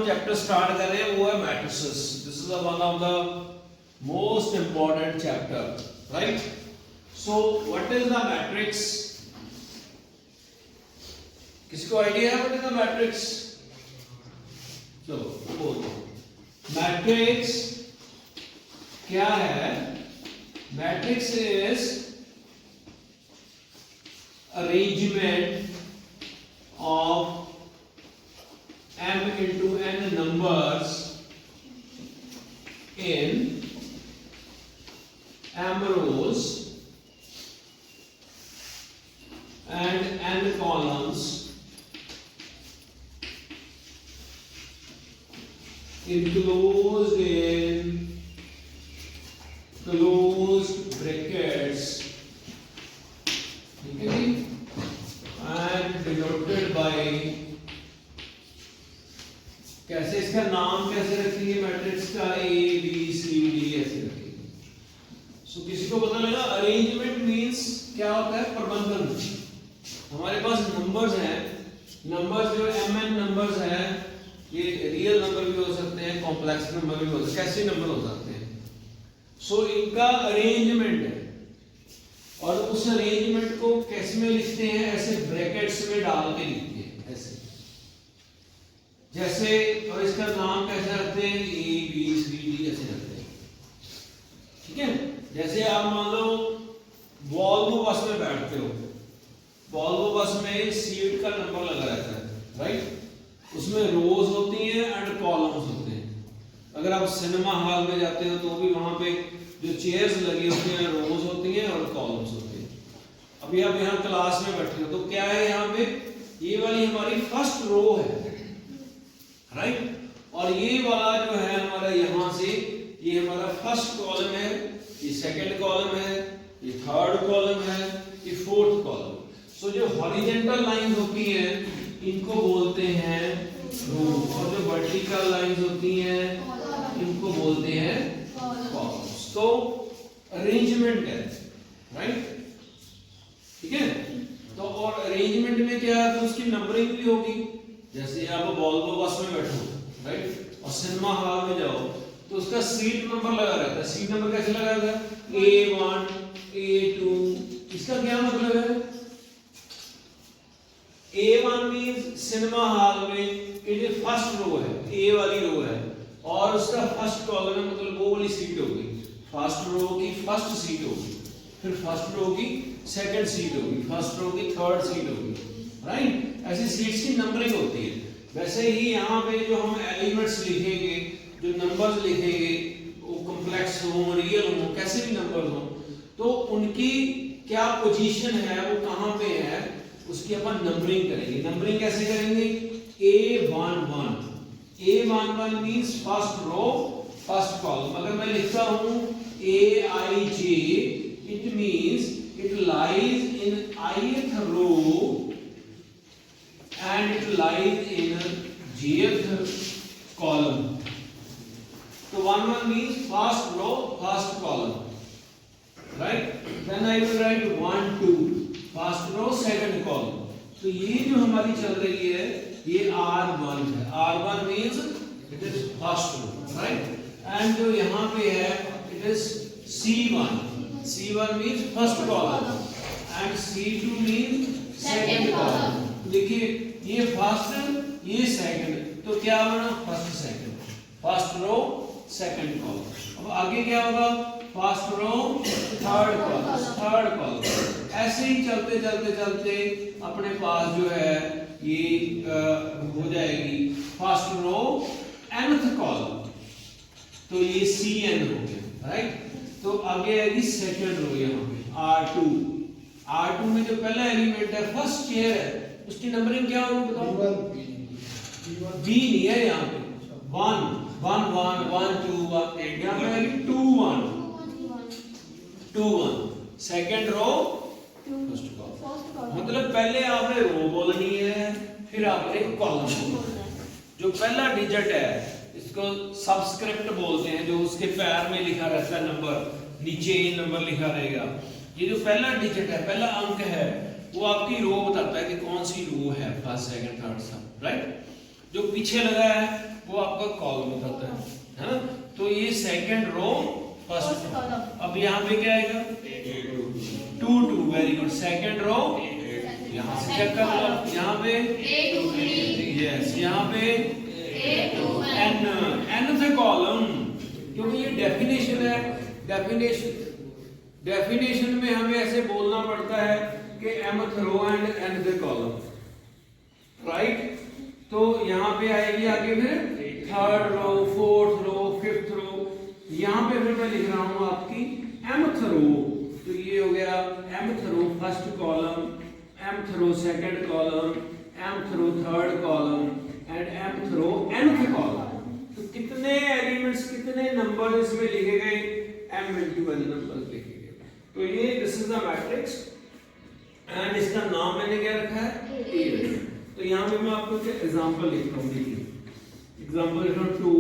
Chapter start कर रहे हैं वो है matrices. This is one of the most important chapter, right? So what is the matrix? किसी को आइडिया है व्हाट इज द मैट्रिक्स? चलो बोलो, मैट्रिक्स क्या है? Matrix is arrangement of m into n numbers in m rows and n columns enclosed in closed brackets, okay, and denoted by, कैसे इसका नाम कैसे रखेंगे मैट्रिक्स का? ए बी सी डी ऐसे रखेंगे। सो किसी को पता लगा अरेंजमेंट मींस क्या होता है? प्रबंधन। हमारे पास नंबर्स हैं, नंबर्स जो mn नंबर्स हैं, ये रियल नंबर भी हो सकते हैं, कॉम्प्लेक्स नंबर भी हो सकते हैं, कैसे नंबर हो सकते हैं। सो इनका अरेंजमेंट है, और उस अरेंजमेंट को कैसे में लिखते हैं? ऐसे ब्रैकेट्स में डाल के लिखते हैं, ऐसे जैसे। और इसका नाम कैसे रखते हैं? ए बी सी डी ऐसे रखते हैं, ठीक है? जैसे आप मान लो वॉल्वो बस में बैठते हो, वॉल्वो बस में सीट का नंबर लगा रहता है, राइट? उसमें रोज होती हैं एंड कॉलम्स होते हैं। अगर आप सिनेमा हॉल में जाते हो तो भी वहां पे जो चेयर्स लगी होती हैं रोज होती हैं और कॉलम्स होते हैं। अभी आप यहाँ क्लास में बैठे हो तो क्या है? यहाँ पे ये वाली हमारी फर्स्ट रो है, राइट? और ये वाला जो है हमारा यहाँ से, ये हमारा फर्स्ट कॉलम है, ये सेकंड कॉलम है, ये थर्ड कॉलम है, ये फोर्थ कॉलम। सो जो हॉरिजॉन्टल लाइंस होती हैं इनको बोलते हैं रो, और जो वर्टिकल लाइंस होती हैं इनको बोलते हैं कॉलम्स। तो अरेंजमेंट है, राइट? ठीक है? तो और अरेंजमेंट में क्या है? तो उसकी नंबरिंग भी होगी। जैसे आप वॉल्वो बस में बैठो, राइट, और सिनेमा हॉल में जाओ तो उसका सीट नंबर लगा रहता है। सीट नंबर कैसे लगा रहता है? A1 A2। इसका क्या मतलब है? A1 मींस सिनेमा हॉल में ये जो फर्स्ट रो है, ए वाली रो है, और उसका फर्स्ट कॉलम है, मतलब वो वाली सीट होगी। फर्स्ट रो की फर्स्ट सीट होगी, फिर फर्स्ट रो की सेकंड सीट होगी, फर्स्ट रो की थर्ड सीट होगी, राइट? ऐसी सीट्स की नंबरिंग होती है। वैसे ही यहाँ पे जो हम एलिमेंट्स लिखेंगे, जो नंबर्स लिखेंगे, वो कॉम्प्लेक्स हो, रियल हो, कैसे भी नंबर हो, तो उनकी क्या पोजीशन है, वो कहाँ पे है, उसकी अपन नंबरिंग करेंगे। नंबरिंग कैसे करेंगे? A11 A11 means first row first column. अगर मैं लिखता हूं AIJ, it means it lies in ith row and it lies in jth column. तो 11 means first row first column, right? Then I will write 1 2 first row second column. तो ये जो हमारी चल रही है ये R1 है। R1 means it is first row, right? And जो यहाँ पे है it is C1। C1 means first column and C2 means second column. देखिए ये फर्स्ट ये सेकंड, तो क्या बना? First second, first row second column. अब आगे क्या होगा? First row third column, third column. ऐसे ही चलते चलते चलते अपने पास जो है ये हो जाएगी फर्स्ट रो nth कॉलम, तो ये Cn हो गया, राइट? तो आगे आएगी सेकंड रो, यहाँ पे R2। R2 में जो पहला एलिमेंट है, फर्स्ट चेयर है, उसकी नंबरिंग क्या होगी बताओ? B नहीं है यहाँ पे, 1 1 1 1 2 1 यहाँ पे आएगी 2 1 2 1 सेकंड रो फर्स्ट कॉलम। मतलब पहले आपने रो बोलनी है, फिर आपने कॉलम बोलना है। जो पहला डिजिट है इसको सबस्क्रिप्ट बोलते हैं, जो उसके पैर में लिखा रहता है नंबर, नीचे ये नंबर लिखा रहेगा। ये जो पहला डिजिट है, पहला अंक है, वो आपकी रो बताता है कि कौन सी रो है, फर्स्ट सेकंड थर्ड सब, राइट। जो पीछे लगा है वो आपका कॉलम बताता है ना। तो ये सेकंड रो फर्स्ट कॉलम। अब यहाँ पे क्या आएगा 2 2, वेरी गुड। सेकंड रो यहाँ से चेक कर लो, यहाँ पे यस, यहाँ पे n th कॉलम, क्योंकि ये डेफिनेशन है। डेफिनेशन में हमें ऐसे बोलना पड़ता है कि mth row and nth column, right. तो यहाँ पे आएगी आगे फिर third row, fourth row, fifth row. यहाँ पे फिर मैं लिख रहा हूँ आपकी mth रो, तो ये हो गया mth row first column, mth row second column, mth row third column and mth row nth column. तो कितने एलिमेंट्स, कितने नंबर इसमें लिखे गए, m × n नंबर लिखे गए। तो ये this is the matrix and इसका नाम मैंने क्या रखा है A। तो यहाँ पे मैं आपको एक एग्जांपल लिखता हूँ, देखिए एग्जांपल लिख रहा हूँ 2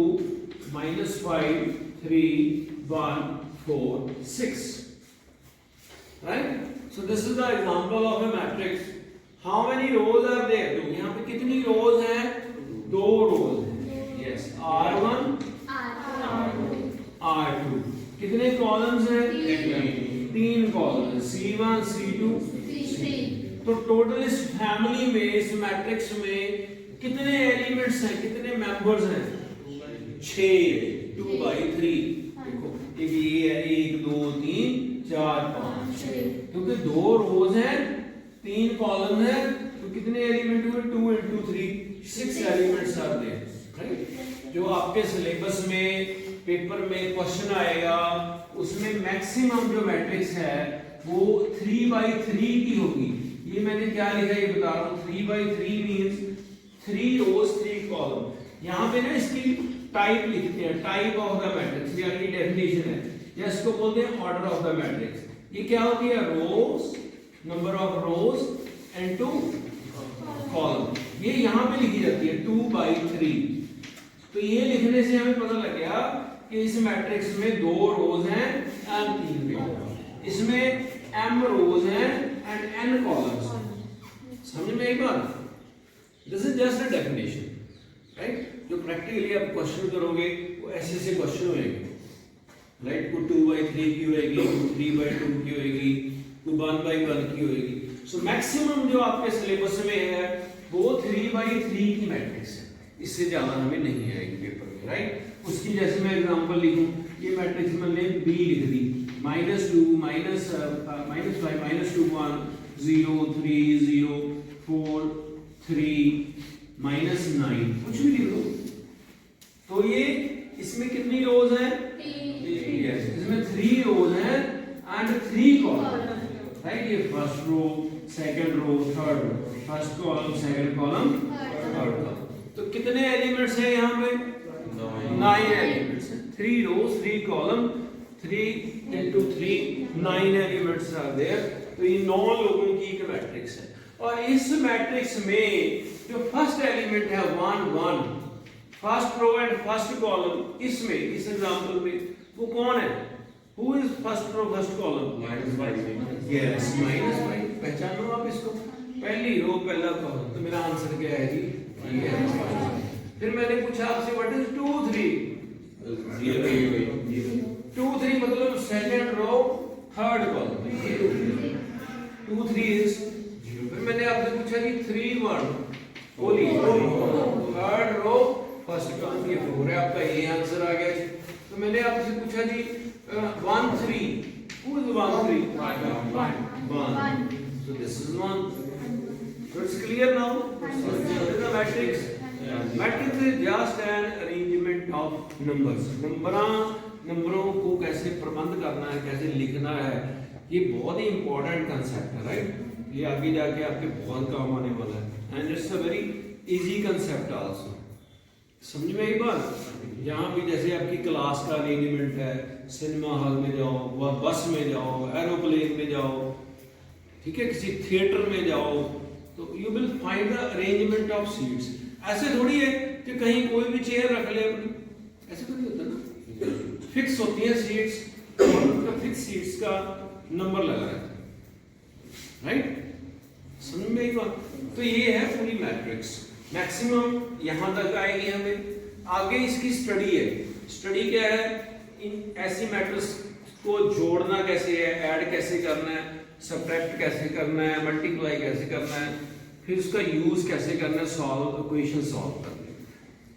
-5 3 1 4 6, right? So this is the example of a matrix. How many rows are there? तो यहाँ पे कितनी rows हैं, 2 rows हैं, yes, R1 R2। कितने columns हैं, 3 columns, C1 C2 C3। तो टोटल इस फैमिली में, इस मैट्रिक्स में कितने एलिमेंट्स हैं, कितने मेंबर्स हैं, 6, 2/3। देखो एक ये है, 1 2 3 4 5 6, क्योंकि 2 रोज हैं, 3 कॉलम हैं, तो कितने एलिमेंट हुए, 2 × 3 6 एलिमेंट्स आर देयर, राइट। जो आपके सिलेबस में पेपर में क्वेश्चन आएगा उसमें मैक्सिमम जो मैट्रिक्स है वो 3/3 की होगी। ये मैंने क्या लिखा है ये बता रहा हूँ, 3/3 मींस 3 रोज 3 कॉलम। यहाँ पे ना इसकी टाइप लिखते हैं, टाइप ऑफ द मैट्रिक्स, यानी डेफिनेशन है, या इसको बोलते हैं ऑर्डर ऑफ द मैट्रिक्स। ये क्या होती है, rows, number of rows and 2 column. ये यहाँ पे लिखी जाती है 2/3। तो ये लिखने से हमें पता लग गया कि इस मैट्रिक्स में 2 रोज हैं एंड 3 कॉलम, इसमें m रोज हैं एंड n कॉलम्स। समझ में एक बात, this is just a definition, right. जो प्रैक्टिकली आप क्वेश्चन करोगे वो ऐसे ऐसे क्वेश्चन होंगे, राइट। को 2/3 की होएगी, को 3/2 की होएगी, को 1/1 की होएगी। सो मैक्सिमम जो आपके सिलेबस में है वो 3/3 की मैट्रिक्स है, इससे ज्यादा हमें नहीं आएगी पेपर में, राइट। उसकी जैसे मैं एग्जांपल लिखूं, ये मैट्रिक्स मैंने B लिख दी, -2 -5 -2 1 0 3 0 4 3 -9, कुछ भी लिख लो। तो ये इसमें कितनी रोज हैं, इसमें 3 रोज हैं एंड 3 कॉलम, राइट। ये first row, second row, third row, first column, second column, third column. तो कितने एलिमेंट्स हैं यहाँ पे, 9 एलिमेंट्स हैं। 3 रोज 3 कॉलम, 3 × 3 9 एलिमेंट्स आर देयर। तो ये 9 लोगों की एक मैट्रिक्स है। और इस मैट्रिक्स में जो फर्स्ट एलिमेंट है 1 1, first row and first column, इसमें इस एग्जांपल में वो कौन है, who is first row first column, -5, yes -5। पहचानो आप इसको, पहली रो पहला कॉलम। तो मेरा आंसर क्या है जी, ये है। फिर मैंने पूछा आपसे व्हाट इज 2 3, 2 3 मतलब second row third column, 2 3 is 0। फिर मैंने आपसे पूछा कि 3 1 बोली, थर्ड रो फर्स्ट कॉलम, ये 4 है आपका, ये आंसर आ गया। तो मैंने आपसे पूछा जी 1 3, who is 1 3, 1, so this is 1। So it's clear now, so this is the matrix. Matrix is just an arrangement of numbers। नंबरों को कैसे प्रबंध करना है, कैसे लिखना है, ये बहुत ही इंपॉर्टेंट कंसेप्ट है, राइट। ये आगे जाके आपके बहुत काम आने वाला है and it's a very easy concept also. समझ में एक बात, यहाँ भी जैसे आपकी क्लास का अरेंजमेंट है, सिनेमा हॉल में जाओ, बस में जाओ, एरोप्लेन में जाओ, ठीक है, किसी थिएटर में जाओ, तो you will find the arrangement of seats. ऐसे थोड़ी है कि कहीं कोई भी चेयर रख ले अपनी, ऐसे थोड़ी होता ना, फिक्स होती है सीट्स और उनका फिक्स सीट्स का नंबर लगा रहता है, राइट। समझ में एक बात। तो ये है पूरी मैट्रिक्स, मैक्सिमम यहां तक आएगी हमें। आगे इसकी स्टडी है। स्टडी क्या है, इन ऐसी मैट्रिक्स को जोड़ना कैसे है, ऐड कैसे करना है, सब्ट्रैक्ट कैसे करना है, मल्टीप्लाई कैसे करना है, फिर उसका यूज कैसे करना है, सॉल्व इक्वेशन सॉल्व करना है।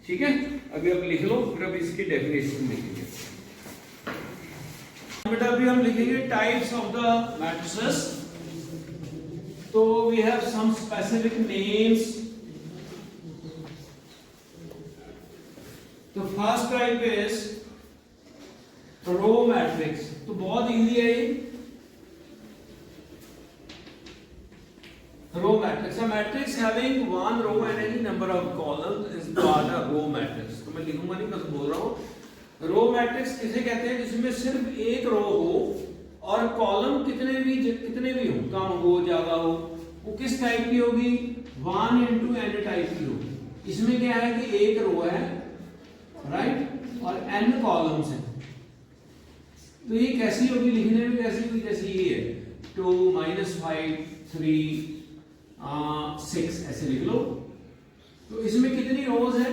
ठीक है, अभी आप लिख लो, फिर अब इसकी डेफिनेशन लिखेंगे। बेटा अभी हम लिखेंगे टाइप्स ऑफ द मैट्रिसेस। तो we have some specific names. तो first type is row matrix. तो बहुत इजी है ये। Row matrix, a matrix having one row and any number of columns is called a row matrix। तो मैं लिखूंगा नहीं, बस बोल रहा हूं। रो मैट्रिक्स किसे कहते हैं, जिसमें सिर्फ एक रो हो और कॉलम कितने भी हो, कम हो ज्यादा हो, वो किस टाइप की होगी, 1 into n टाइप की होगी। इसमें क्या है कि एक रो है, राइट, और n कॉलम्स हैं। तो ये कैसी होगी, लिखने में कैसी होगी, जैसे ये है 2 -5 3 6 ऐसे लिख लो। तो इसमें कितनी रोज है,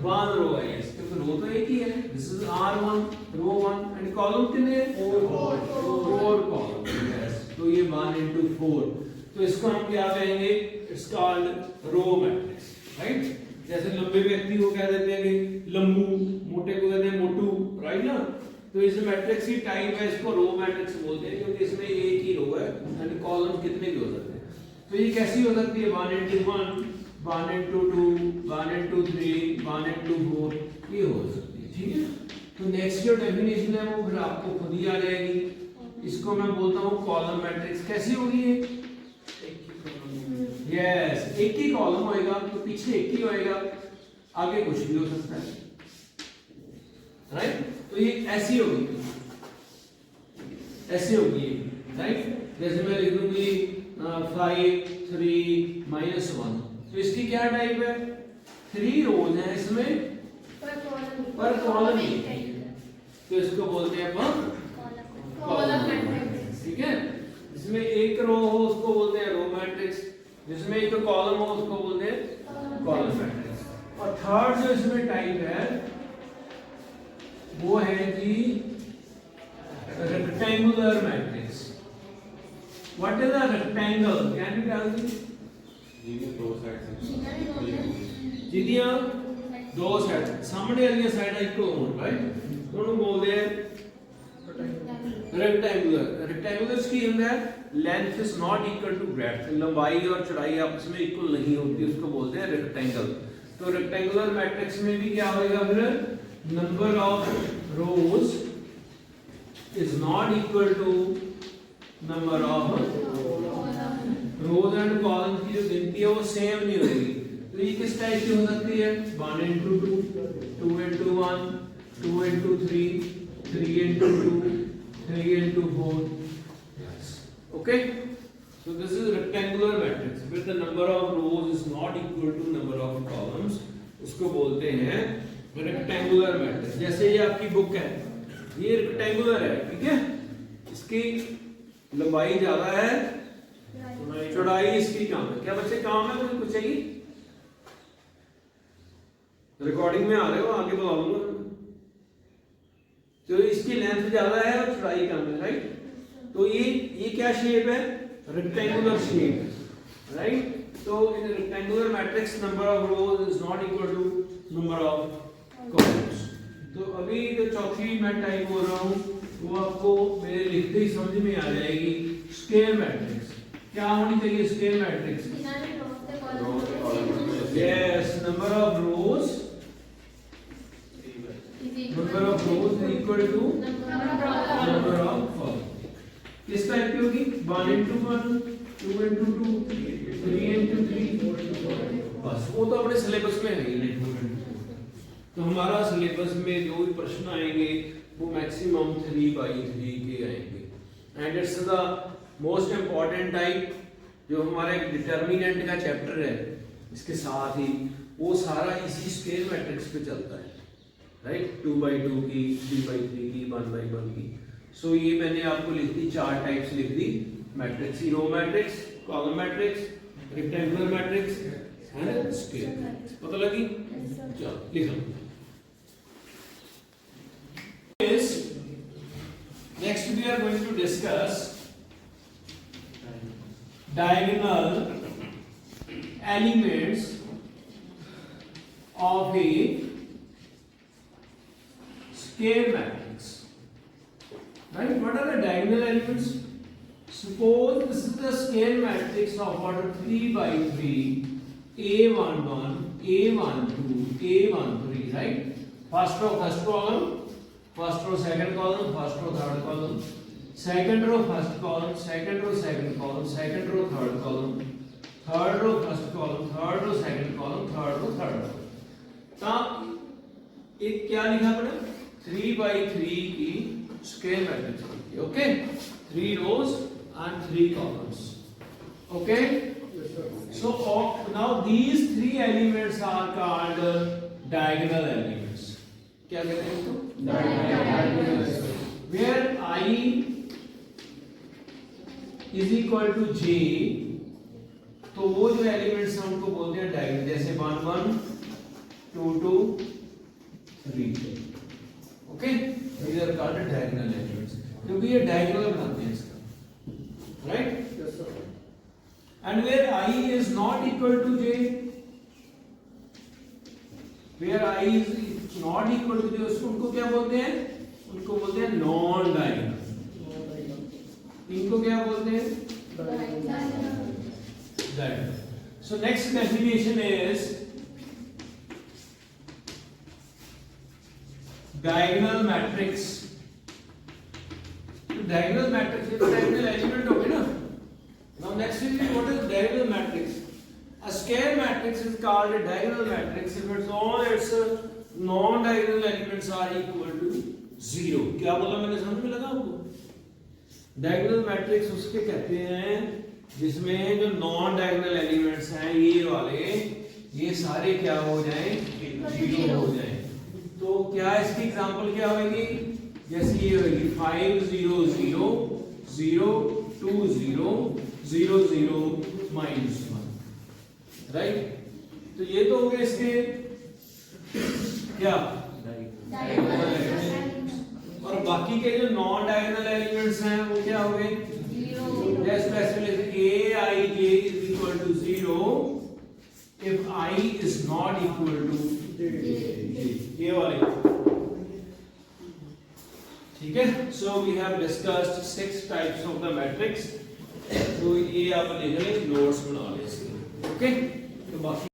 1 रो है, यस, क्योंकि रो तो एक ही है। This is R1 row 1 and column कितने हैं, 4 कॉलम, यस। तो ये 1 into 4। तो इसको हम क्या कहेंगे, it's called row matrix, right. जैसे लंबे व्यक्ति को कह देते हैं कि लंबू, मोटे को कहते हैं मोटू, राइट ना। तो इस मैट्रिक्स की टाइप है, इसको रो मैट्रिक्स बोलते हैं, क्योंकि इसमें एक ही रो है यानी कॉलम कितने भी हो सकते हैं। तो ये कैसी हो सकती है, 1 into 1 1 into 2 1 into 3 1 into 4, ये हो सकती है। ठीक है, तो नेक्स्ट जो डेफिनेशन है वो फिर आपको खुद ही आ जाएगी। इसको मैं बोलता हूँ कॉलम मैट्रिक्स। कैसी होगी ये, यस, एक ही कॉलम होएगा, तो पीछे एक ही होएगा, आगे कुछ भी हो सकता है, राइट। तो ये ऐसी होगी, ऐसे होगी, राइट। जैसे मैं लिख दूंगी 5 3 -1। तो इसकी क्या टाइप है, 3 रोज हैं इसमें, पर कॉलम ही, तो इसको बोलते हैं अपन कॉलम मैट्रिक्स। ठीक है, इसमें एक रो हो उसको बोलते हैं रो मैट्रिक्स, जिसमें एक कॉलम हो उसको बोलते हैं कॉलम मैट्रिक्स। और थर्ड जो इसमें टाइप है वो है जी rectangular matrix. What is a rectangle, can you tell me? जिदियां दो साइड, सामने वाली साइड इक्को होण, राइट, ਉਹਨੂੰ बोलते हैं रेक्टेंगुलर। रेक्टेंगुलर की ਹੁੰਦਾ है length is not equal to breadth, लंबाई और चौड़ाई आपस में इक्वल नहीं होती, उसको बोलते हैं रेक्टेंगल। तो रेक्टेंगुलर मैट्रिक्स में भी क्या होएगा, फिर number of rows is not equal to number of rows and column की जो गिनती है वो सेम नहीं होगी। तो ये किस टाइप की हो सकती है, 1 into 2 2 into 1 2 into 3 3 into 2 3 into 4, yes, okay। So this is rectangular matrix where the number of rows is not equal to number of columns, उसको बोलते हैं rectangular matrix। जैसे ये आपकी बुक है, ये rectangular है, ठीक है, इसकी लंबाई ज्यादा है, चौड़ाई इसकी कम है। क्या बच्चे काम है, कोई कुछ चाहिए, रिकॉर्डिंग में आ रहे हो, आगे बुला लूंगा। तो इसकी लेंथ ज्यादा है और चौड़ाई कम है, राइट। तो ये क्या शेप है, रेक्टेंगुलर शेप, राइट। तो in rectangular matrix number of rows is not equal to number of columns. तो अभी जो चौथी मैं टाइप बोल रहा हूँ वो आपको मेरे लिखते ही समझ में आ जाएगी, स्क्वायर मैट्रिक्स। क्या होनी चाहिए square matrix, yes, number of rose is equal to number of columns। किस टाइप की होगी, 1 into 1 2 into 2 3 into 3, बस वो तो अपने सिलेबस में है ही। तो हमारा सिलेबस में जो भी प्रश्न आएंगे वो मैक्सिमम 3/3 के आएंगे, and it's the most important type. जो हमारा एक डिटर्मिनेंट का चैप्टर है, इसके साथ ही वो सारा इसी स्क्वायर मैट्रिक्स पे चलता है, राइट। 2/2 की, 3/3 की, 1/1 की। सो ये मैंने आपको लिख दी, 4 टाइप्स लिख दी matrix, row matrix, column matrix, rectangular matrix, है ना स्केयर मैट्रिक्स पता लगी चलो लिख लो is next we are going to discuss diagonal elements of a square matrix. Right? What are the diagonal elements? Suppose this is the square matrix of order 3 by 3, A11, A12, A13, right? First row, first column, first row, second column, first row, third column, second row, first column, second row, second column, second row, third column, third row, first column, third row, second column, third row, third column. तब एक क्या लिखा अपने 3 by 3 की square matrix लिखी okay 3 rows and 3 columns okay so now these 3 elements are called diagonal elements क्या कहते हैं इसको diagonal elements where I is equal to j तो वो जो एलिमेंट्स हैं उनको बोलते हैं डायगोनल जैसे 1 1 2 2 3 okay these are called diagonal elements क्योंकि ये डायगोनल बनाते हैं इसका right yes sir and where I is not equal to j where I is not equal to j उसको क्या बोलते हैं उनको बोलते हैं नॉन डायगोनल इनको क्या बोलते हैं diagonal so next definition is diagonal matrix तो diagonal matrix ये diagonal element हो गए ना now next is what is diagonal matrix a square matrix is called a diagonal matrix if it's all its non-diagonal elements are equal to 0 क्या बोला मैंने समझ में लगा आपको diagonal matrix उसके कहते हैं जिसमें जो नॉन डायगोनल एलिमेंट्स हैं ये वाले ये सारे क्या हो जाएं जीरो हो जाएं तो क्या इसकी एग्जांपल क्या होगी जैसे ये होगी 5 0 0 0 2 0 0 0 -1 राइट तो ये तो हो गए इसके क्या और बाकी के जो नॉन डायगोनल एलिमेंट्स हैं वो क्या हो गए Aij is equal to 0 if I is not equal to j ये वाले ठीक है so we have discussed 6 types of the matrix तो ये आप लिख लें नोट्स बना लें इसके ओके तो बाकी